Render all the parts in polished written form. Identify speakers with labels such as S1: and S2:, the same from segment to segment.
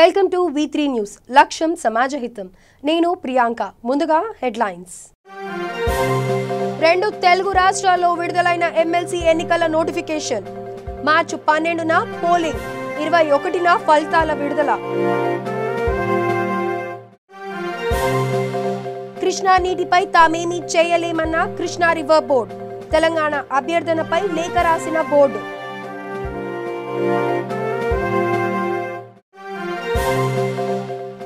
S1: Welcome to V3 news. లక్ష్యం సమాజహితం. నేను ప్రియాంక. ముందుగా హెడ్లైన్స్. రెండు తెలుగు రాష్ట్రాల్లో విడుదలైన ఎమ్మెల్సీ ఎన్నికల నోటిఫికేషన్. మార్చి 12న పోలింగ్, 21న ఫలితాల విడుదల. కృష్ణా నీటిపై తామేమీ చేయలేమన్న కృష్ణా రివర్ బోర్డు. తెలంగాణ అభ్యర్థనపై లేఖ రాసిన బోర్డు.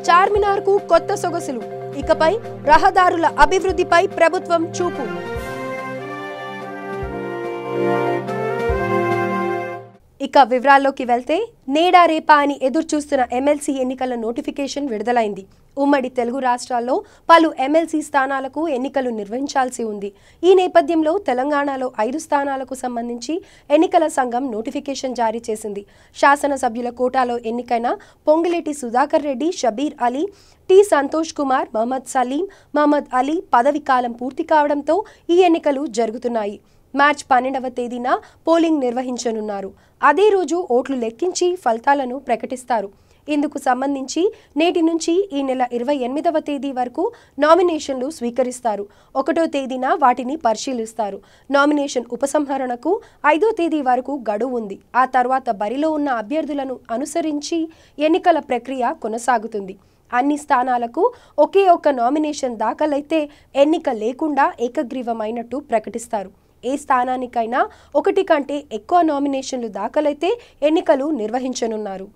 S1: చార్మినార్ కు కొత్త సొగసులు. ఇకపై రహదారుల అభివృద్ధిపై ప్రభుత్వం చూపు. ఇక వివరాల్లోకి వెళ్తే, నేడా రేపా అని ఎదురు చూస్తున్న ఎమ్మెల్సీ ఎన్నికల నోటిఫికేషన్ విడుదలైంది. ఉమ్మడి తెలుగు రాష్ట్రాల్లో పలు ఎమ్మెల్సీ స్థానాలకు ఎన్నికలు నిర్వహించాల్సి ఉంది. ఈ నేపథ్యంలో తెలంగాణలో 5 స్థానాలకు సంబంధించి ఎన్నికల సంఘం నోటిఫికేషన్ జారీ చేసింది. శాసనసభ్యుల కోటాలో ఎన్నికైన పొంగులేటి సుధాకర్ రెడ్డి, షబీర్ అలీ, టి సంతోష్ కుమార్, మహమ్మద్ సలీం, మహమ్మద్ అలీ పదవి కాలం పూర్తి కావడంతో ఈ ఎన్నికలు జరుగుతున్నాయి. మార్చి 12వ తేదీన పోలింగ్ నిర్వహించనున్నారు. అదే రోజు ఓట్లు లెక్కించి ఫలితాలను ప్రకటిస్తారు. ఇందుకు సంబంధించి నేటి నుంచి ఈ నెల 28వ తేదీ వరకు నామినేషన్లు స్వీకరిస్తారు. 1వ తేదీన వాటిని పరిశీలిస్తారు. నామినేషన్ ఉపసంహరణకు 5వ తేదీ వరకు గడువు ఉంది. ఆ తర్వాత బరిలో ఉన్న అభ్యర్థులను అనుసరించి ఎన్నికల ప్రక్రియ కొనసాగుతుంది. అన్ని స్థానాలకు ఒకే ఒక్క నామినేషన్ దాఖలైతే ఎన్నిక లేకుండా ఏకగ్రీవమైనట్టు ప్రకటిస్తారు. ఏ స్థానానికైనా 1 కంటే ఎక్కువ నామినేషన్లు దాఖలైతే ఎన్నికలు నిర్వహించనున్నారు.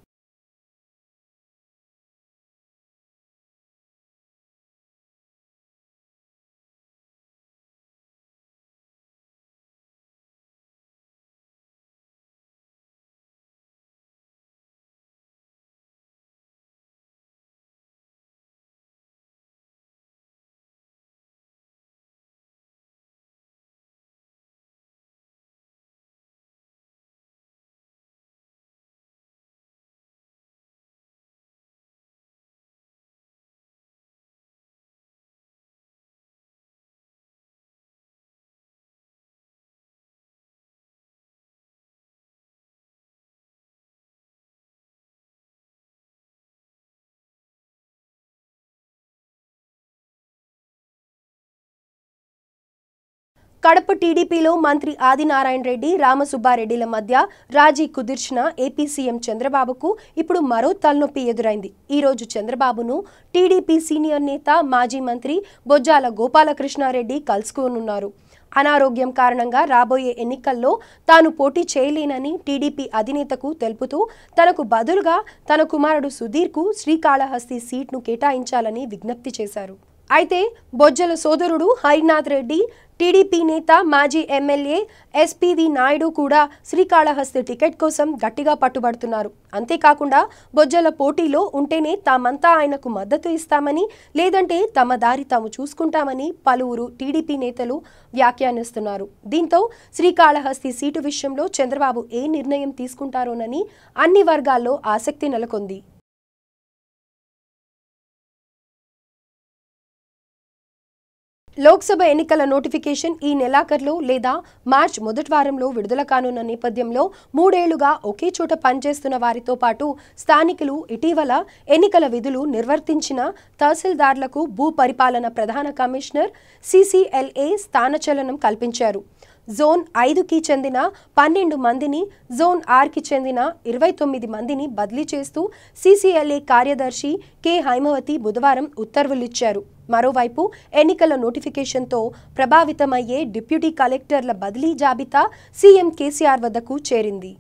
S1: కడప టీడీపీలో మంత్రి ఆదినారాయణ రెడ్డి, రామసుబ్బారెడ్డిల మధ్య రాజీ కుదిర్చిన ఏపీ సీఎం చంద్రబాబుకు ఇప్పుడు మరో తలనొప్పి ఎదురైంది. ఈ రోజు చంద్రబాబును టీడీపీ సీనియర్ నేత, మాజీ మంత్రి బొజ్జాల గోపాలకృష్ణారెడ్డి కలుసుకోనున్నారు. అనారోగ్యం కారణంగా రాబోయే ఎన్నికల్లో తాను పోటీ చేయలేనని టీడీపీ అధినేతకు తెలుపుతూ తనకు బదులుగా తన కుమారుడు సుధీర్కు శ్రీకాళహస్తి సీట్ను కేటాయించాలని విజ్ఞప్తి చేశారు. అయితే బొజ్జల సోదరుడు హరినాథ్ రెడ్డి, టీడీపీ నేత, మాజీ ఎమ్మెల్యే ఎస్పీవి నాయుడు కూడా శ్రీకాళహస్తి టికెట్ కోసం గట్టిగా పట్టుబడుతున్నారు. అంతేకాకుండా బొజ్జల పోటీలో ఉంటేనే తామంతా ఆయనకు మద్దతు ఇస్తామని, లేదంటే తమ దారి తాము చూసుకుంటామని పలువురు టీడీపీ నేతలు వ్యాఖ్యానిస్తున్నారు. దీంతో శ్రీకాళహస్తి సీటు విషయంలో చంద్రబాబు ఏ నిర్ణయం తీసుకుంటారోనని అన్ని వర్గాల్లో ఆసక్తి నెలకొంది. లోక్సభ ఎన్నికల నోటిఫికేషన్ ఈ నెలాఖరులో లేదా మార్చి మొదటి వారంలో విడుదల కానున్న నేపథ్యంలో 3 ఏళ్లుగా ఒకే చోట పనిచేస్తున్న వారితో పాటు స్థానికులు ఇటీవల ఎన్నికల విధులు నిర్వర్తించిన తహసీల్దార్లకు భూ పరిపాలన ప్రధాన కమిషనర్ CCLA స్థానచలనం కల్పించారు. జోన్ 5కి చెందిన 12 మందిని, జోన్ 6కి చెందిన 29 మందిని బదిలీ చేస్తూ CCLA కార్యదర్శి కె హైమవతి బుధవారం ఉత్తర్వులిచ్చారు. మరోవైపు ఎన్నికల నోటిఫికేషన్తో ప్రభావితమయ్యే డిప్యూటీ కలెక్టర్ల బదిలీ జాబితా సీఎం కేసీఆర్ వద్దకు చేరింది.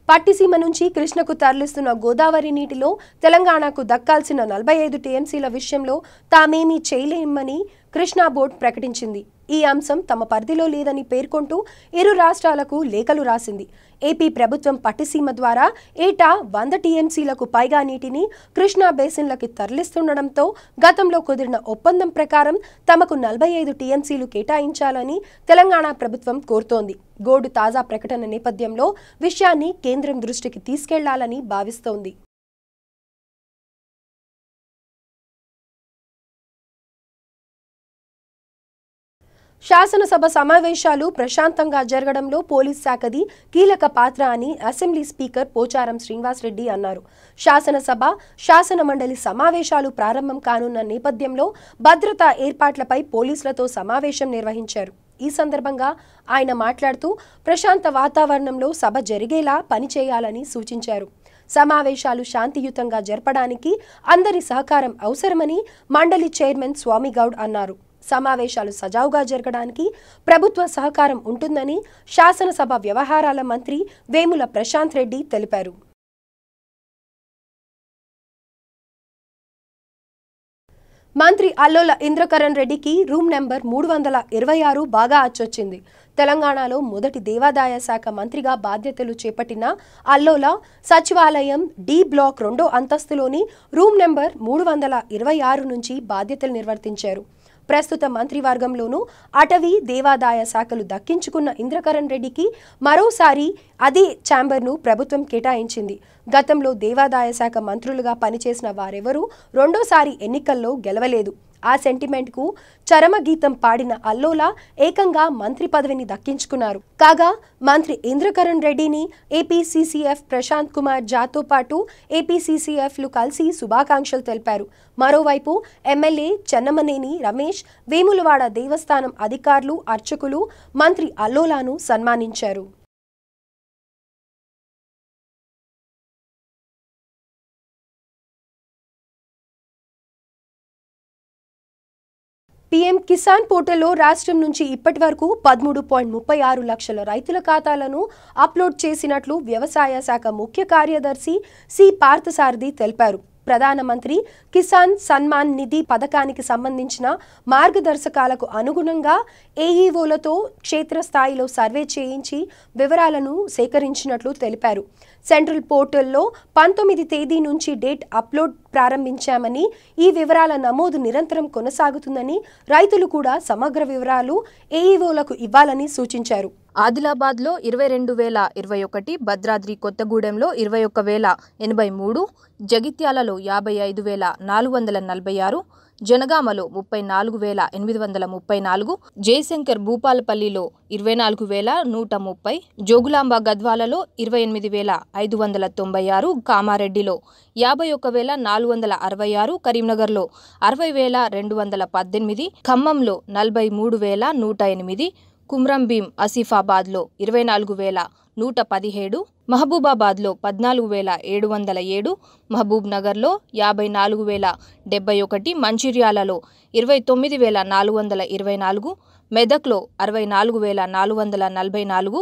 S1: పట్టిసీమ నుంచి కృష్ణకు తరలిస్తున్న గోదావరి నీటిలో తెలంగాణకు దక్కాల్సిన 45 టీఎంసీల విషయంలో తామేమీ చేయలేమని కృష్ణా బోర్డు ప్రకటించింది. ఈ అంశం తమ పరిధిలో లేదని పేర్కొంటూ ఇరు రాష్ట్రాలకు లేఖలు రాసింది. ఏపీ ప్రభుత్వం పట్టిసీమ ద్వారా ఏటా 100 టీఎంసీలకు పైగా నీటిని కృష్ణా బేసిన్లకి తరలిస్తుండడంతో గతంలో కుదిరిన ఒప్పందం ప్రకారం తమకు 45 టీఎంసీలు కేటాయించాలని తెలంగాణ ప్రభుత్వం కోరుతోంది. బోర్డు తాజా ప్రకటన నేపథ్యంలో విషయాన్ని కేంద్రం దృష్టికి తీసుకెళ్లాలని భావిస్తోంది. శాసనసభ సమావేశాలు ప్రశాంతంగా జరగడంలో పోలీస్ శాఖది కీలక పాత్ర అని అసెంబ్లీ స్పీకర్ పోచారం శ్రీనివాస్ రెడ్డి అన్నారు. శాసనసభ శాసన మండలి సమావేశాలు ప్రారంభం కానున్న నేపథ్యంలో భద్రతా ఏర్పాట్లపై పోలీసులతో సమావేశం నిర్వహించారు. ఈ సందర్భంగా ఆయన మాట్లాడుతూ ప్రశాంత వాతావరణంలో సభ జరిగేలా పనిచేయాలని సూచించారు. సమావేశాలు శాంతియుతంగా జరపడానికి అందరి సహకారం అవసరమని మండలి చైర్మన్ స్వామిగౌడ్ అన్నారు. సమావేశాలు సజావుగా జరగడానికి ప్రభుత్వ సహకారం ఉంటుందని శాసనసభ వ్యవహారాల మంత్రి వేముల ప్రశాంత్ రెడ్డి తెలిపారు. మంత్రి అల్లోల ఇంద్రకరణ్ రెడ్డికి రూమ్ నెంబర్ 326 బాగా అచ్చొచ్చింది. తెలంగాణలో మొదటి దేవాదాయ శాఖ మంత్రిగా బాధ్యతలు చేపట్టిన అల్లోల సచివాలయం డి బ్లాక్ 2వ అంతస్తులోని రూమ్ నెంబర్ 326 నుంచి బాధ్యతలు నిర్వర్తించారు. ప్రస్తుత మంత్రివర్గంలోనూ అటవీ దేవాదాయ శాఖలు దక్కించుకున్న ఇంద్రకరణ్ రెడ్డికి మరోసారి అదే ఛాంబర్ను ప్రభుత్వం కేటాయించింది. గతంలో దేవాదాయ శాఖ మంత్రులుగా పనిచేసిన వారెవరూ రెండోసారి ఎన్నికల్లో గెలవలేదు. ఆ సెంటిమెంట్కు చరమగీతం పాడిన అల్లోల ఏకంగా మంత్రి పదవిని దక్కించుకున్నారు. కాగా మంత్రి ఇంద్రకరణ్ రెడ్డిని ఏపీసీసీఎఫ్ ప్రశాంత్ కుమార్ జాతో పాటు ఏపీసీసీఎఫ్లు కలిసి శుభాకాంక్షలు తెలిపారు. మరోవైపు ఎమ్మెల్యే చెన్నమనేని రమేష్, వేములవాడ దేవస్థానం అధికారులు, అర్చకులు మంత్రి అల్లోలాను సన్మానించారు. పీఎం కిసాన్ పోర్టల్లో రాష్ట్రం నుంచి ఇప్పటి వరకు 13.36 లక్షల రైతుల ఖాతాలను అప్లోడ్ చేసినట్లు వ్యవసాయ శాఖ ముఖ్య కార్యదర్శి సి పార్థసారథి తెలిపారు. ప్రధానమంత్రి కిసాన్ సన్మాన్ నిధి పథకానికి సంబంధించిన మార్గదర్శకాలకు అనుగుణంగా ఏఈఓలతో క్షేత్రస్థాయిలో సర్వే చేయించి వివరాలను సేకరించినట్లు తెలిపారు. సెంట్రల్ పోర్టల్లో 19 తేదీ నుంచి డేట్ అప్లోడ్ ప్రారంభించామని, ఈ వివరాల నమోదు నిరంతరం కొనసాగుతుందని, రైతులు కూడా సమగ్ర వివరాలు ఏఈఓలకు ఇవ్వాలని సూచించారు.
S2: ఆదిలాబాద్లో 22,021, భద్రాద్రి కొత్తగూడెంలో 21,083, జగిత్యాలలో 55,446, జనగామలో 34,834, జయశంకర్ భూపాలపల్లిలో 24,130, జోగులాంబ గద్వాలలో 28,596, కామారెడ్డిలో 51,466, కరీంనగర్లో 60,218, ఖమ్మంలో 43,108, కుమ్రంభీం ఆసిఫాబాద్లో 24,117, మహబూబాబాద్లో 14,707, మహబూబ్ నగర్లో 54,071, మంచిర్యాలలో 29,424, మెదక్లో 64,444,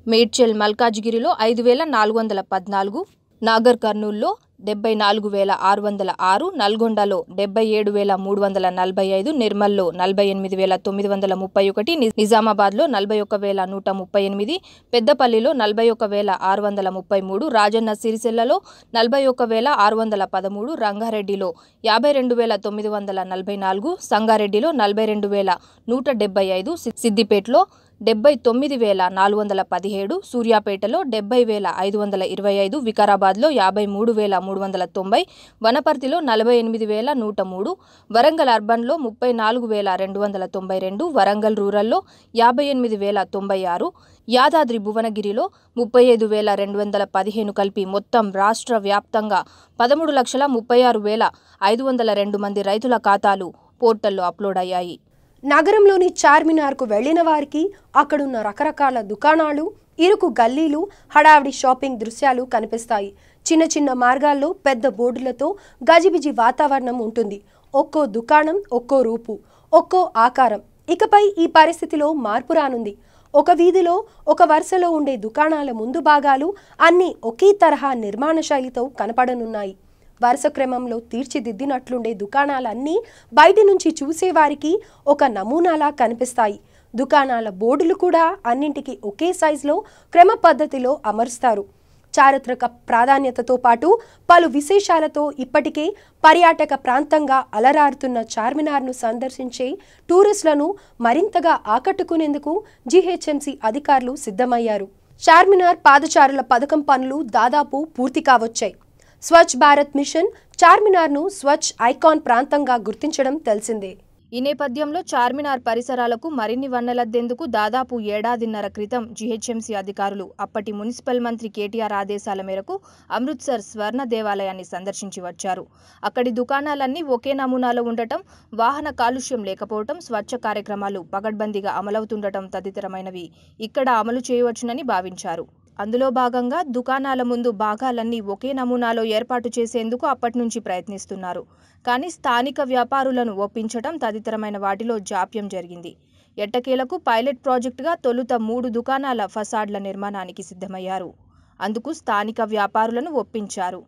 S2: మేడ్చల్ మల్కాజ్గిరిలో 5,414, నాగర్ కర్నూల్లో 74,606, నల్గొండలో 77,345, నిర్మల్లో 48,931, నిజామాబాద్లో 41,138, పెద్దపల్లిలో 41,633, రాజన్న సిరిసిల్లలో 41,613, రంగారెడ్డిలో 52,944, సంగారెడ్డిలో 42,175, సిద్దిపేటలో 79,417, సూర్యాపేటలో 70,525, వికారాబాద్లో 53,390, వనపర్తిలో 48,103, వరంగల్ అర్బన్లో 34,292, వరంగల్ రూరల్లో 58,096, యాదాద్రి భువనగిరిలో 35,215 కలిపి మొత్తం రాష్ట్ర వ్యాప్తంగా 13,36,502 మంది రైతుల ఖాతాలు పోర్టల్లో అప్లోడ్ అయ్యాయి.
S1: నగరంలోని చార్మినార్కు వెళ్లిన వారికి అక్కడున్న రకరకాల దుకాణాలు, ఇరుకు గల్లీలు, హడావిడి షాపింగ్ దృశ్యాలు కనిపిస్తాయి. చిన్న చిన్న మార్గాల్లో పెద్ద బోర్డులతో గజిబిజి వాతావరణం ఉంటుంది. ఒక్కో దుకాణం ఒక్కో రూపు, ఒక్కో ఆకారం. ఇకపై ఈ పరిస్థితిలో మార్పు రానుంది. ఒక వీధిలో ఒక వరుసలో ఉండే దుకాణాల ముందు భాగాలు అన్నీ ఒకే తరహా నిర్మాణ శైలితో కనపడనున్నాయి. వరుస క్రమంలో తీర్చిదిద్దినట్లుండే దుకాణాలన్నీ బయటి నుంచి చూసేవారికి ఒక నమూనాలా కనిపిస్తాయి. దుకాణాల బోర్డులు కూడా అన్నింటికి ఒకే సైజులో క్రమ పద్ధతిలో అమరుస్తారు. చారిత్రక ప్రాధాన్యతతో పాటు పలు విశేషాలతో ఇప్పటికే పర్యాటక ప్రాంతంగా అలరారుతున్న చార్మినార్ను సందర్శించే టూరిస్టులను మరింతగా ఆకట్టుకునేందుకు జీహెచ్ఎంసీ అధికారులు సిద్ధమయ్యారు. చార్మినార్ పాదచారుల పథకం పనులు దాదాపు పూర్తి కావచ్చాయి. స్వచ్ఛ భారత్ మిషన్ చార్మినార్ను స్వచ్ఛ ఐకాన్ ప్రాంతంగా గుర్తించడం తెలిసిందే.
S2: ఈ నేపథ్యంలో చార్మినార్ పరిసరాలకు మరిన్ని వన్నెలద్దేందుకు దాదాపు ఏడాదిన్నర క్రితం జీహెచ్ఎంసీ అధికారులు అప్పటి మున్సిపల్ మంత్రి కేటీఆర్ ఆదేశాల మేరకు అమృత్సర్ స్వర్ణ దేవాలయాన్ని సందర్శించి వచ్చారు. అక్కడి దుకాణాలన్నీ ఒకే నమూనాలో ఉండటం, వాహన కాలుష్యం లేకపోవటం, స్వచ్ఛ కార్యక్రమాలు పగడ్బందీగా అమలవుతుండటం తదితరమైనవి ఇక్కడ అమలు చేయవచ్చునని భావించారు. అందులో భాగంగా దుకాణాల ముందు భాగాలన్నీ ఒకే నమూనాలో ఏర్పాటు చేసేందుకు అప్పటినుంచి ప్రయత్నిస్తున్నారు. కానీ స్థానిక వ్యాపారులను ఒప్పించడం తదితరమైన వాటిలో జాప్యం జరిగింది. ఎట్టకేలకు పైలట్ ప్రాజెక్టుగా తొలుత 3 దుకాణాల ఫసాడ్ల నిర్మాణానికి సిద్ధమయ్యారు. అందుకు స్థానిక వ్యాపారులను ఒప్పించారు.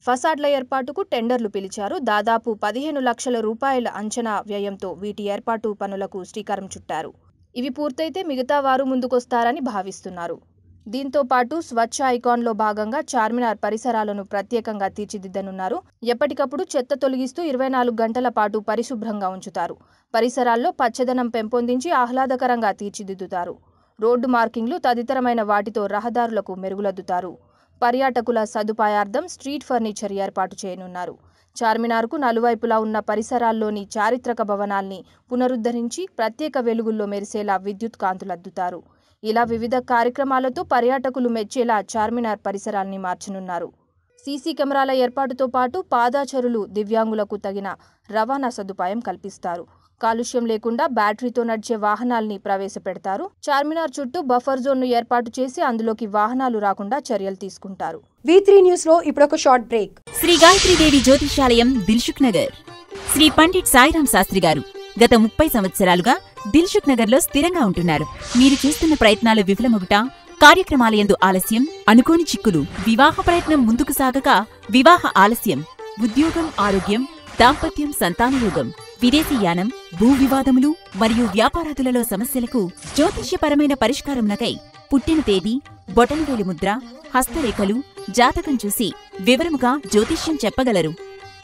S2: ఫసాడ్ల ఏర్పాటుకు టెండర్లు పిలిచారు. దాదాపు 15 లక్షల రూపాయల అంచనా వ్యయంతో వీటి ఏర్పాటు పనులకు శ్రీకారం చుట్టారు. ఇవి పూర్తయితే మిగతా వారు ముందుకొస్తారని భావిస్తున్నారు. దీంతో పాటు స్వచ్ఛ ఐకాన్లో భాగంగా చార్మినార్ పరిసరాలను ప్రత్యేకంగా తీర్చిదిద్దనున్నారు. ఎప్పటికప్పుడు చెత్త తొలగిస్తూ 24 గంటల పాటు పరిశుభ్రంగా ఉంచుతారు. పరిసరాల్లో పచ్చదనం పెంపొందించి ఆహ్లాదకరంగా తీర్చిదిద్దుతారు. రోడ్డు మార్కింగ్లు తదితరమైన వాటితో రహదారులకు మెరుగులద్దుతారు. పర్యాటకుల సదుపాయార్థం స్ట్రీట్ ఫర్నిచర్ ఏర్పాటు చేయనున్నారు. చార్మినార్కు నలువైపులా ఉన్న పరిసరాల్లోని చారిత్రక భవనాల్ని పునరుద్ధరించి ప్రత్యేక వెలుగుల్లో మెరిసేలా విద్యుత్ కాంతులద్దుతారు. ఇలా వివిధ కార్యక్రమాలతో పర్యాటకులు మెచ్చేలా చార్మినార్ పరిసరాల్ని మార్చనున్నారు. సీసీ కెమెరాల ఏర్పాటుతో పాటు పాదాచరులు, దివ్యాంగులకు తగిన రవాణా సదుపాయం కల్పిస్తారు. కాలుష్యం లేకుండా బ్యాటరీతో నడిచే వాహనాల్ని ప్రవేశపెడతారు. చార్మినార్ చుట్టూ బఫర్ జోన్ను ఏర్పాటు చేసి అందులోకి వాహనాలు రాకుండా చర్యలు తీసుకుంటారు.
S1: V3 న్యూస్ లో ఇప్పుడొక షార్ట్ బ్రేక్.
S3: శ్రీ గాయత్రీదేవి జ్యోతిషాలయం, దిల్సుఖ్ నగర్. శ్రీ పండిట్ సాయిరాం శాస్త్రి గారు గత 30 సంవత్సరాలుగా దిల్సుఖ్ నగర్ లో స్థిరంగా ఉంటున్నారు. మీరు చేస్తున్న ప్రయత్నాలు విఫలమగుట, కార్యక్రమాలయందు ఆలస్యం, అనుకోని చిక్కులు, వివాహ ప్రయత్నం ముందుకు సాగక వివాహ ఆలస్యం, ఉద్యోగం, ఆరోగ్యం, దాంపత్యం, సంతానయోగం, విదేశీయానం, భూ వివాదములు మరియు వ్యాపారాదులలో సమస్యలకు జ్యోతిష్యపరమైన పరిష్కారమునకై పుట్టిన తేదీ, బొటనవేలు ముద్ర, హస్తరేఖలు, జాతకం చూసి వివరముగా జ్యోతిష్యం చెప్పగలరు.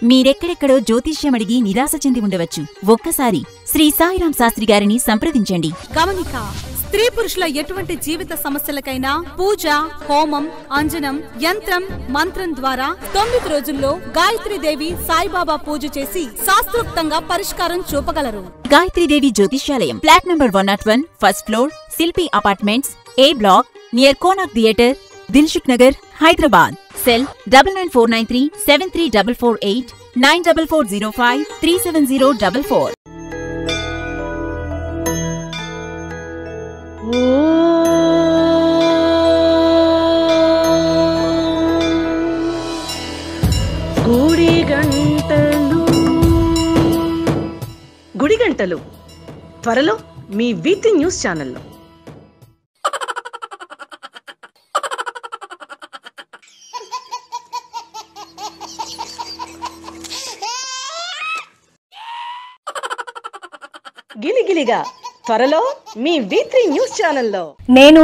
S3: మీరెక్కడెక్కడో జ్యోతిష్యమడిగి నిరాశ చెంది ఉండవచ్చు. ఒక్కసారి శ్రీ సాయిరాం శాస్త్రి గారిని సంప్రదించండి.
S4: గమనిక: స్త్రీ పురుషుల ఎటువంటి జీవిత సమస్యలకైనా పూజ, హోమం, అంజనం, యంత్రం, మంత్రం ద్వారా 9 రోజుల్లో గాయత్రీదేవి సాయిబాబా పూజ చేసి శాస్త్రోక్తంగా పరిష్కారం చూపగలరు.
S3: గాయత్రీదేవి జ్యోతిష్యాలయం, flat number 101, first floor, Shilpi apartments, A block, near Konark theatre, Dilsukh Nagar, Hyderabad. Cell 9949373448, 940405370444.
S5: గుడిగంటలు త్వరలో మీ V3 న్యూస్ ఛానల్లో. గిలిగిలిగా త్వరలో మీ V3 న్యూస్ ఛానల్లో.
S1: నేను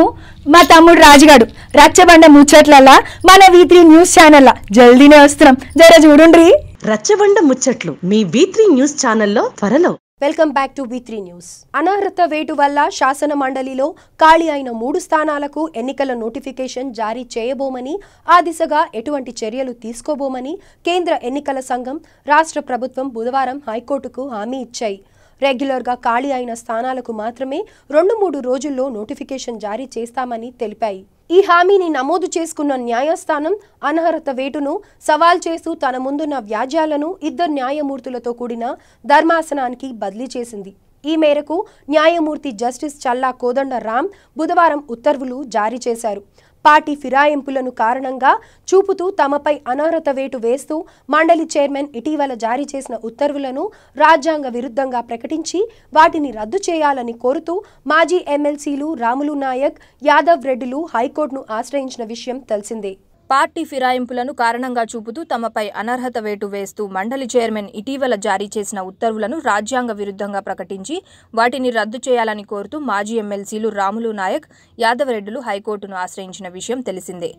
S1: మా తమ్ముడు రాజుగాడు రచ్చబండ ముచ్చట్లల్లా మన V3 న్యూస్ ఛానల్ జల్దీనే వస్తున్నాం, జర చూడుండ్రి.
S5: రచ్చబండ ముచ్చట్లు మీ V3 న్యూస్ ఛానల్లో త్వరలో.
S1: Welcome back to V3 news. అనర్హత వేటు వల్ల శాసన మండలిలో ఖాళీ అయిన 3 స్థానాలకు ఎన్నికల నోటిఫికేషన్ జారీ చేయబోమని, ఆ దిశగా ఎటువంటి చర్యలు తీసుకోబోమని కేంద్ర ఎన్నికల సంఘం, రాష్ట్ర ప్రభుత్వం బుధవారం హైకోర్టుకు హామీ ఇచ్చాయి. రెగ్యులర్గా ఖాళీ అయిన స్థానాలకు మాత్రమే 2-3 రోజుల్లో నోటిఫికేషన్ జారీ చేస్తామని తెలిపాయి. ఈ హామీని నమోదు చేసుకున్న న్యాయస్థానం అనర్హత వేటును సవాల్ చేస్తూ తన ముందున్న వ్యాజ్యాలను 2 న్యాయమూర్తులతో కూడిన ధర్మాసనానికి బదిలీ చేసింది. ఈ మేరకు న్యాయమూర్తి జస్టిస్ చల్లా కోదండ రామ్ బుధవారం ఉత్తర్వులు జారీ చేశారు. పార్టీ ఫిరాయింపులను కారణంగా చూపుతూ తమపై అనర్హత వేటు వేస్తూ మండలి చైర్మన్ ఇటీవల జారీ చేసిన ఉత్తర్వులను రాజ్యాంగ విరుద్ధంగా ప్రకటించి వాటిని రద్దు చేయాలని కోరుతూ మాజీ ఎమ్మెల్సీలు రాములు నాయక్, యాదవ్ రెడ్డిలు హైకోర్టును ఆశ్రయించిన విషయం తెలిసిందే.
S2: పార్టీ ఫిరాయింపులను కారణంగా చూపుతూ తమపై అనర్హత వేటు వేస్తూ మండలి చైర్మన్ ఇటీవల జారీ చేసిన ఉత్తర్వులను రాజ్యాంగ విరుద్ధంగా ప్రకటించి వాటిని రద్దు చేయాలని కోరుతూ మాజీ ఎమ్మెల్సీలు రాములు నాయక్, యాదవ్ రెడ్డిలు హైకోర్టును ఆశ్రయించిన విషయం తెలిసిందే.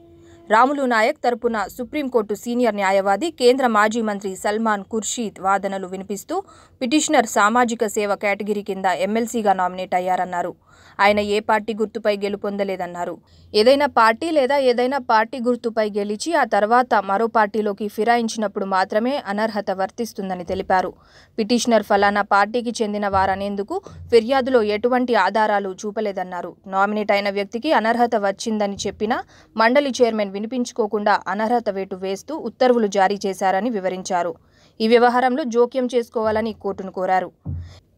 S2: రాములు నాయక్ తరపున సుప్రీంకోర్టు సీనియర్ న్యాయవాది కేంద్ర మాజీ మంత్రి సల్మాన్ ఖుర్షీద్ వాదనలు వినిపిస్తూ పిటిషనర్ సామాజిక సేవ కేటగిరీ కింద ఎమ్మెల్సీగా నామినేట్ అయ్యారన్నారు. ఆయన ఏ పార్టీ గుర్తుపై గెలుపొందలేదన్నారు. ఏదైనా పార్టీ గుర్తుపై గెలిచి ఆ తర్వాత మరో పార్టీలోకి ఫిరాయించినప్పుడు మాత్రమే అనర్హత వర్తిస్తుందని తెలిపారు. పిటిషనర్ ఫలానా పార్టీకి చెందిన వారనేందుకు ఫిర్యాదులో ఎటువంటి ఆధారాలు చూపలేదన్నారు. నామినేట్ అయిన వ్యక్తికి అనర్హత వచ్చిందని చెప్పినా మండలి చైర్మన్ వినిపించుకోకుండా అనర్హత వేటు వేస్తూ ఉత్తర్వులు జారీ చేశారని వివరించారు. ఈ వ్యవహారంలో జోక్యం చేసుకోవాలని కోర్టును కోరారు.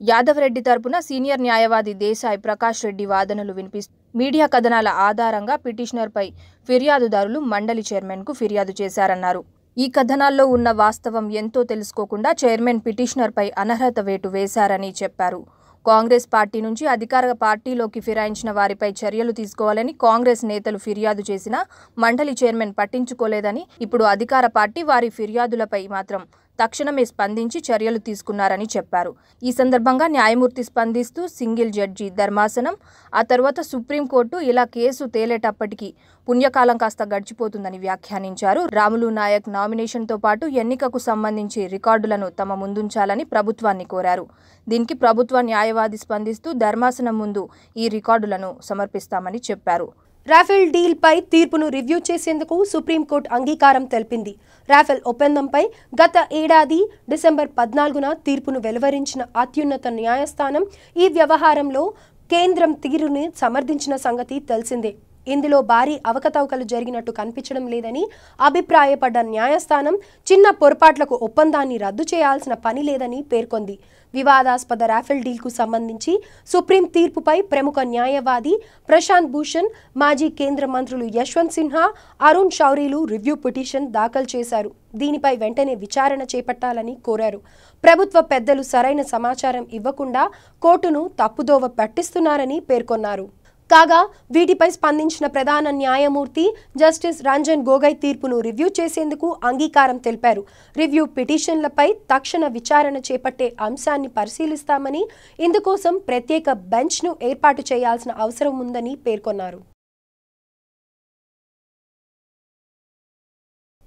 S2: యాదవ్ రెడ్డి తరపున సీనియర్ న్యాయవాది దేశాయ్ ప్రకాష్ రెడ్డి వాదనలు వినిపిస్తూ మీడియా కథనాల ఆధారంగా పిటిషనర్పై ఫిర్యాదుదారులు మండలి చైర్మన్కు ఫిర్యాదు చేశారన్నారు. ఈ కథనాల్లో ఉన్న వాస్తవం ఎంతో తెలుసుకోకుండా చైర్మన్ పిటిషనర్పై అనర్హత వేటు వేశారని చెప్పారు. కాంగ్రెస్ పార్టీ నుంచి అధికార పార్టీలోకి ఫిరాయించిన వారిపై చర్యలు తీసుకోవాలని కాంగ్రెస్ నేతలు ఫిర్యాదు చేసినా మండలి చైర్మన్ పట్టించుకోలేదని, ఇప్పుడు అధికార పార్టీ వారి ఫిర్యాదులపై మాత్రం తక్షణమే స్పందించి చర్యలు తీసుకున్నారని చెప్పారు. ఈ సందర్భంగా న్యాయమూర్తి స్పందిస్తూ సింగిల్ జడ్జి ధర్మాసనం, ఆ తర్వాత సుప్రీంకోర్టు ఇలా కేసు తేలేటప్పటికీ పుణ్యకాలం కాస్త గడిచిపోతుందని వ్యాఖ్యానించారు. రాములు నాయక్ నామినేషన్తో పాటు ఎన్నికకు సంబంధించి రికార్డులను తమ ముందుంచాలని ప్రభుత్వాన్ని కోరారు. దీనికి ప్రభుత్వ న్యాయవాది స్పందిస్తూ ధర్మాసనం ముందు ఈ రికార్డులను సమర్పిస్తామని చెప్పారు.
S1: రాఫెల్ డీల్పై తీర్పును రివ్యూ చేసేందుకు సుప్రీంకోర్టు అంగీకారం తెలిపింది. రాఫెల్ ఒప్పందంపై గత ఏడాది డిసెంబర్ 14న తీర్పును వెలువరించిన అత్యున్నత న్యాయస్థానం ఈ వ్యవహారంలో కేంద్రం తీరుని సమర్థించిన సంగతి తెలిసిందే. ఇందులో భారీ అవకతవకలు జరిగినట్టు కనిపించడం లేదని అభిప్రాయపడ్డ న్యాయస్థానం చిన్న పొరపాట్లకు ఒప్పందాన్ని రద్దు చేయాల్సిన పని లేదని పేర్కొంది. వివాదాస్పద రాఫెల్ డీల్కు సంబంధించి సుప్రీం తీర్పుపై ప్రముఖ న్యాయవాది ప్రశాంత్ భూషణ్, మాజీ కేంద్ర మంత్రులు యశ్వంత్ సిన్హా, అరుణ్ శౌరీలు రివ్యూ పిటిషన్ దాఖలు చేశారు. దీనిపై వెంటనే విచారణ చేపట్టాలని కోరారు. ప్రభుత్వ పెద్దలు సరైన సమాచారం ఇవ్వకుండా కోర్టును తప్పుదోవ పట్టిస్తున్నారని పేర్కొన్నారు. కాగా వీటిపై స్పందించిన ప్రధాన న్యాయమూర్తి జస్టిస్ రంజన్ గొగోయ్ తీర్పును రివ్యూ చేసేందుకు అంగీకారం తెలిపారు. రివ్యూ పిటిషన్లపై తక్షణ విచారణ చేపట్టే అంశాన్ని పరిశీలిస్తామని, ఇందుకోసం ప్రత్యేక బెంచ్ను ఏర్పాటు చేయాల్సిన అవసరం ఉందని పేర్కొన్నారు.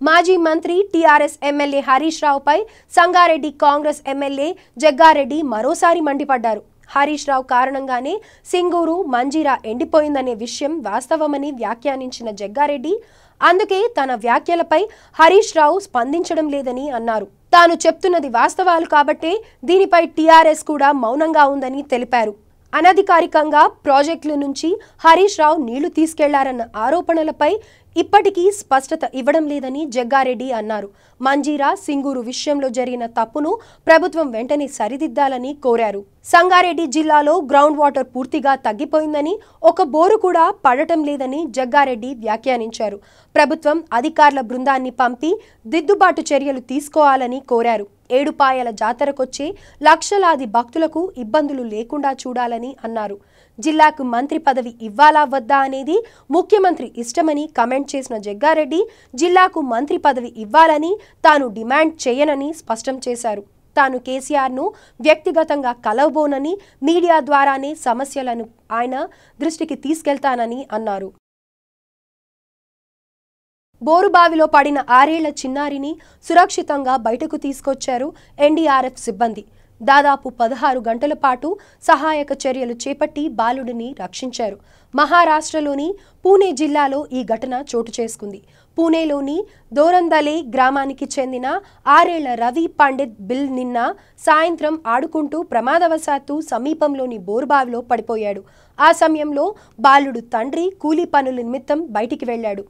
S1: మాజీ మంత్రి టీఆర్ఎస్ ఎమ్మెల్యే హరీష్ రావుపై సంగారెడ్డి కాంగ్రెస్ ఎమ్మెల్యే జగ్గారెడ్డి మరోసారి మండిపడ్డారు. హరీష్ రావు కారణంగానే సింగూరు, మంజీరా ఎండిపోయిందనే విషయం వాస్తవమని వ్యాఖ్యానించిన జగ్గారెడ్డి, అందుకే తన వ్యాఖ్యలపై హరీష్ రావు స్పందించడం లేదని అన్నారు. తాను చెప్తున్నది వాస్తవాలు కాబట్టే దీనిపై టీఆర్ఎస్ కూడా మౌనంగా ఉందని తెలిపారు. అనధికారికంగా ప్రాజెక్టుల నుంచి హరీష్ రావు నీళ్లు తీసుకెళ్లారన్న ఆరోపణలపై ఇప్పటికీ స్పష్టత ఇవ్వడం లేదని జగ్గారెడ్డి అన్నారు. మంజీరా, సింగూరు విషయంలో జరిగిన తప్పును ప్రభుత్వం వెంటనే సరిదిద్దాలని కోరారు. సంగారెడ్డి జిల్లాలో గ్రౌండ్ వాటర్ పూర్తిగా తగ్గిపోయిందని, ఒక బోరు కూడా పడటం లేదని జగ్గారెడ్డి వ్యాఖ్యానించారు. ప్రభుత్వం అధికారుల బృందాన్ని పంపి దిద్దుబాటు చర్యలు తీసుకోవాలని కోరారు. ఏడుపాయల జాతరకొచ్చే లక్షలాది భక్తులకు ఇబ్బందులు లేకుండా చూడాలని అన్నారు. జిల్లాకు మంత్రి పదవి ఇవ్వాలా వద్దా అనేది ముఖ్యమంత్రి ఇష్టమని కమెంట్ చేసిన జగ్గారెడ్డి, జిల్లాకు మంత్రి పదవి ఇవ్వాలని తాను డిమాండ్ చేయనని స్పష్టం చేశారు. తాను కేసీఆర్ను వ్యక్తిగతంగా కలవబోనని, మీడియా ద్వారానే సమస్యలను ఆయన దృష్టికి తీసుకెళ్తానని అన్నారు. బోరుబావిలో పడిన 6 ఏళ్ల చిన్నారిని సురక్షితంగా బయటకు తీసుకొచ్చారు ఎన్డీఆర్ఎఫ్ సిబ్బంది. దాదాపు 16 గంటల పాటు సహాయక చర్యలు చేపట్టి బాలుడిని రక్షించారు. మహారాష్ట్రలోని పూణే జిల్లాలో ఈ ఘటన చోటు చేసుకుంది. పూణేలోని దోరందలే గ్రామానికి చెందిన 6 ఏళ్ల రవి పండిత్ బిల్ నిన్న సాయంత్రం ఆడుకుంటూ ప్రమాదవశాత్తు సమీపంలోని బోరుబావిలో పడిపోయాడు. ఆ సమయంలో బాలుడు తండ్రి కూలీ పనుల నిమిత్తం బయటికి వెళ్లాడు.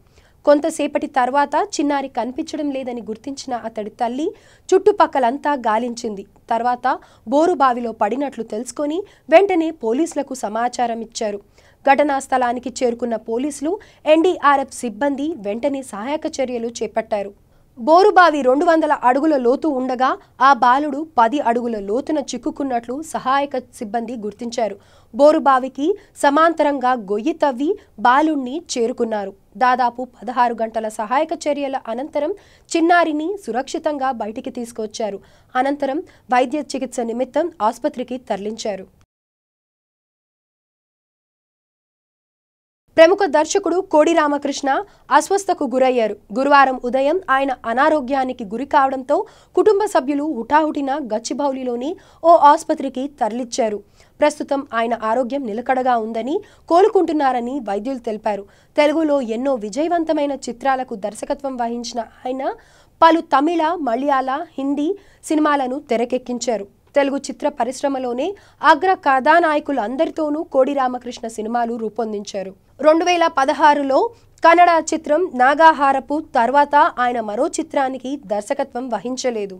S1: కొంతసేపటి తర్వాత చిన్నారి కనిపించడం లేదని గుర్తించిన అతడి తల్లి చుట్టుపక్కలంతా గాలించింది. తర్వాత బోరుబావిలో పడినట్లు తెలుసుకొని వెంటనే పోలీసులకు సమాచారం ఇచ్చారు. ఘటనా స్థలానికి చేరుకున్న పోలీసులు, ఎన్డీఆర్ఎఫ్ సిబ్బంది వెంటనే సహాయక చర్యలు చేపట్టారు. బోరుబావి 200 అడుగుల లోతు ఉండగా ఆ బాలుడు 10 అడుగుల లోతున చిక్కుకున్నట్లు సహాయక సిబ్బంది గుర్తించారు. బోరుబావికి సమాంతరంగా గొయ్యి తవ్వి బాలుణ్ణి చేరుకున్నారు. దాదాపు 16 గంటల సహాయక చర్యల అనంతరం చిన్నారిని సురక్షితంగా బయటికి తీసుకొచ్చారు. అనంతరం వైద్య చికిత్స నిమిత్తం ఆసుపత్రికి తరలించారు. ప్రముఖ దర్శకుడు కోడి రామకృష్ణ అస్వస్థకు గురయ్యారు. గురువారం ఉదయం ఆయన అనారోగ్యానికి గురి కావడంతో కుటుంబ సభ్యులు హుటాహుటిన గచ్చిబౌలిలోని ఓ ఆసుపత్రికి తరలించారు. ప్రస్తుతం ఆయన ఆరోగ్యం నిలకడగా ఉందని, కోలుకుంటున్నారని వైద్యులు తెలిపారు. తెలుగులో ఎన్నో విజయవంతమైన చిత్రాలకు దర్శకత్వం వహించిన ఆయన పలు తమిళ, మలయాళ, హిందీ సినిమాలను తెరకెక్కించారు. తెలుగు చిత్ర పరిశ్రమలోనే అగ్ర కథానాయకులు అందరితోనూ కోడి రామకృష్ణ సినిమాలు రూపొందించారు. 2016లో కన్నడ చిత్రం నాగాహారపు తర్వాత ఆయన మరో చిత్రానికి దర్శకత్వం వహించలేదు.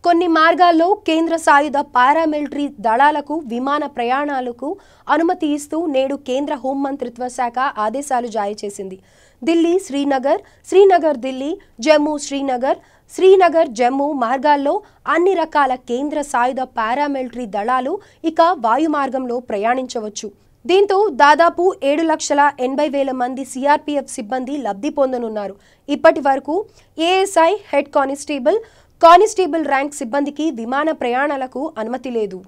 S1: కొన్ని మార్గాల్లో కేంద్ర సాయుధ పారామిలిటరీ దళాలకు విమాన ప్రయాణాలకు అనుమతి ఇస్తూ నేడు కేంద్ర హోంమంత్రిత్వ శాఖ ఆదేశాలు జారీ చేసింది. దిల్లీ శ్రీనగర్, శ్రీనగర్ దిల్లీ, జమ్మూ శ్రీనగర్, శ్రీనగర్ జమ్మూ మార్గాల్లో అన్ని రకాల కేంద్ర సాయుధ పారామిలిటరీ దళాలు ఇక వాయు మార్గంలో ప్రయాణించవచ్చు. దీంతో దాదాపు 7,80,000 మంది సిఆర్పీఎఫ్ సిబ్బంది లబ్ధి పొందనున్నారు. ఇప్పటి వరకు ఏఎస్ఐ, హెడ్ కానిస్టేబుల్ ర్యాంక్ సిబ్బందికి విమాన ప్రయాణాలకు అనుమతి లేదు.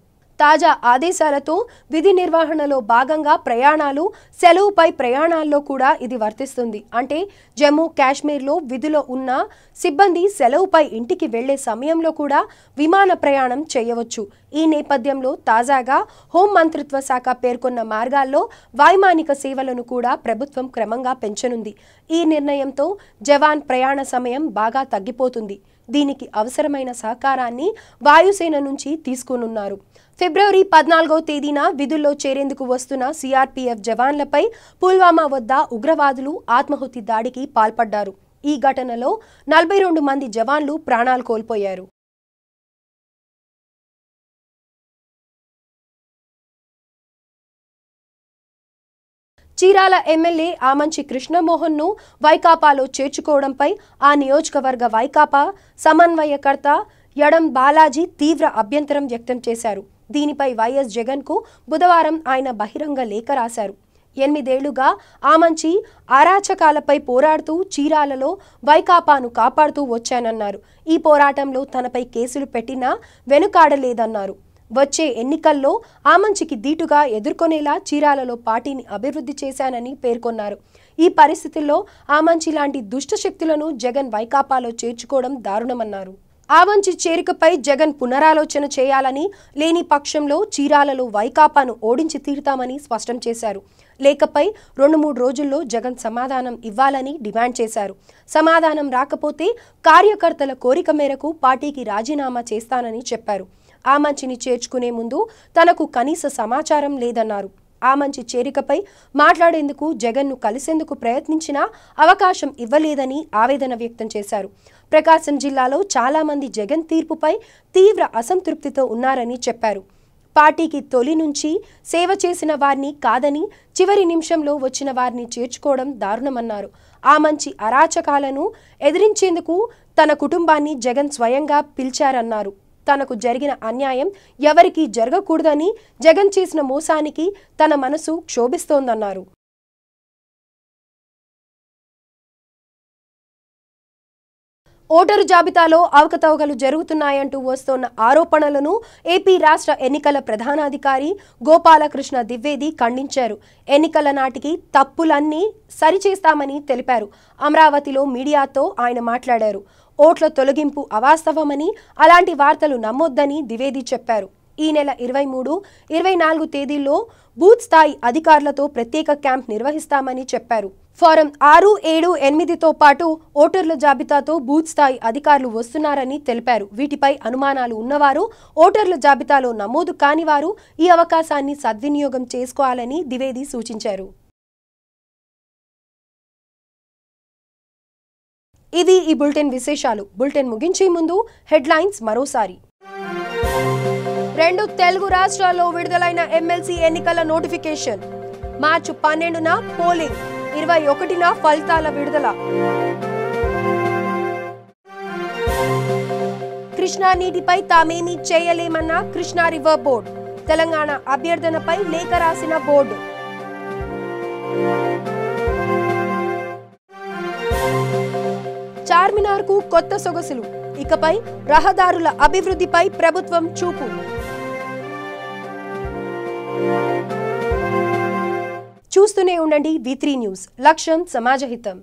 S1: తాజా ఆదేశాలతో విధి నిర్వహణలో భాగంగా ప్రయాణాలు, సెలవుపై ప్రయాణాల్లో కూడా ఇది వర్తిస్తుంది. అంటే జమ్మూ కాశ్మీర్లో విధిలో ఉన్న సిబ్బంది సెలవుపై ఇంటికి వెళ్లే సమయంలో కూడా విమాన ప్రయాణం చేయవచ్చు. ఈ నేపథ్యంలో తాజాగా హోంమంత్రిత్వ శాఖ పేర్కొన్న మార్గాల్లో వైమానిక సేవలను కూడా ప్రభుత్వం క్రమంగా పెంచనుంది. ఈ నిర్ణయంతో జవాన్ ప్రయాణ సమయం బాగా తగ్గిపోతుంది. దీనికి అవసరమైన సహకారాన్ని వాయుసేన నుంచి తీసుకోనున్నారు. ఫిబ్రవరి 14వ తేదీన విధుల్లో చేరేందుకు వస్తున్న సిఆర్పీఎఫ్ జవాన్లపై పుల్వామా వద్ద ఉగ్రవాదులు ఆత్మాహుతి దాడికి పాల్పడ్డారు. ఈ ఘటనలో 42 మంది జవాన్లు ప్రాణాలు కోల్పోయారు. చీరాల ఎమ్మెల్యే ఆమంచి కృష్ణమోహన్ను వైకాపాలో చేర్చుకోవడంపై ఆ నియోజకవర్గ వైకాపా సమన్వయకర్త యడం బాలాజీ తీవ్ర అభ్యంతరం వ్యక్తం చేశారు. దీనిపై వైఎస్ జగన్కు బుధవారం ఆయన బహిరంగ లేఖ రాశారు. 8 ఏళ్లుగా ఆమంచి అరాచకాలపై పోరాడుతూ చీరాలలో వైకాపాను కాపాడుతూ వచ్చానన్నారు. ఈ పోరాటంలో తనపై కేసులు పెట్టినా వెనుకాడలేదన్నారు. వచ్చే ఎన్నికల్లో ఆమంచికి దీటుగా ఎదుర్కొనేలా చీరాలలో పార్టీని అభివృద్ధి చేశానని పేర్కొన్నారు. ఈ పరిస్థితుల్లో ఆమంచి లాంటి దుష్ట శక్తులను జగన్ వైకాపాలో చేర్చుకోవడం దారుణమన్నారు. ఆమంచి చేరికపై జగన్ పునరాలోచన చేయాలని, లేని పక్షంలో చీరాలలో వైకాపాను ఓడించి తీరుతామని స్పష్టం చేశారు. లేఖపై 2-3 రోజుల్లో జగన్ సమాధానం ఇవ్వాలని డిమాండ్ చేశారు. సమాధానం రాకపోతే కార్యకర్తల కోరిక మేరకు పార్టీకి రాజీనామా చేస్తానని చెప్పారు. ఆమంచిని చేర్చుకునే ముందు తనకు కనీస సమాచారం లేదన్నారు. ఆమంచి చేరికపై మాట్లాడేందుకు జగన్ను కలిసేందుకు ప్రయత్నించినా అవకాశం ఇవ్వలేదని ఆవేదన వ్యక్తం చేశారు. ప్రకాశం జిల్లాలో చాలా మంది జగన్ తీర్పుపై తీవ్ర అసంతృప్తితో ఉన్నారని చెప్పారు. పార్టీకి తొలి నుంచి సేవ చేసిన వారిని కాదని చివరి నిమిషంలో వచ్చిన వారిని చేర్చుకోవడం దారుణమన్నారు. ఆమంచి అరాచకాలను ఎదిరించేందుకు తన కుటుంబాన్ని జగన్ స్వయంగా పిలిచారన్నారు. తనకు జరిగిన అన్యాయం ఎవరికీ జరగకూడదని, జగన్ చేసిన మోసానికి తన మనసు క్షోభిస్తోందన్నారు. ఓటరు జాబితాలో అవకతవకలు జరుగుతున్నాయంటూ వస్తోన్న ఆరోపణలను ఏపీ రాష్ట్ర ఎన్నికల ప్రధానాధికారి గోపాలకృష్ణ ద్వివేది ఖండించారు. ఎన్నికల నాటికి తప్పులన్నీ సరిచేస్తామని తెలిపారు. అమరావతిలో మీడియాతో ఆయన మాట్లాడారు. ఓట్ల తొలగింపు అవాస్తవమని, అలాంటి వార్తలు నమ్మొద్దని ద్వివేది చెప్పారు. ఈ నెల 23, 24 తేదీల్లో బూత్ స్థాయి అధికారులతో ప్రత్యేక క్యాంప్ నిర్వహిస్తామని చెప్పారు. ఫారం 6, 7, 8తో పాటు ఓటర్ల జాబితాతో బూత్ స్థాయి అధికారులు వస్తున్నారని తెలిపారు. వీటిపై అనుమానాలు ఉన్నవారు, ఓటర్ల జాబితాలో నమోదు కానివారు ఈ అవకాశాన్ని సద్వినియోగం చేసుకోవాలని ద్వివేది సూచించారు. ఇది ఈ బులెటిన్ విశేషాలు. బులెటిన్ ముగించే ముందు హెడ్లైన్స్ మరోసారి. 2 తెలుగు రాష్ట్రాల్లో విడుదలైన ఎమ్మెల్సీ ఎన్నికల నోటిఫికేషన్. మార్చి 12న పోలింగ్, 21న ఫలితాల విడుదల. కృష్ణా నీటిపై తామేమీ చేయలేమన్న కృష్ణా రివర్ బోర్డు. తెలంగాణ అభ్యర్థనపై లేఖ రాసిన బోర్డు. చార్మినార్కు కొత్త సొగసులు. ఇకపై రహదారుల అభివృద్ధిపై ప్రభుత్వం చూపు. చూస్తూనే ఉండండి V3 న్యూస్. లక్ష్యం సమాజహితం.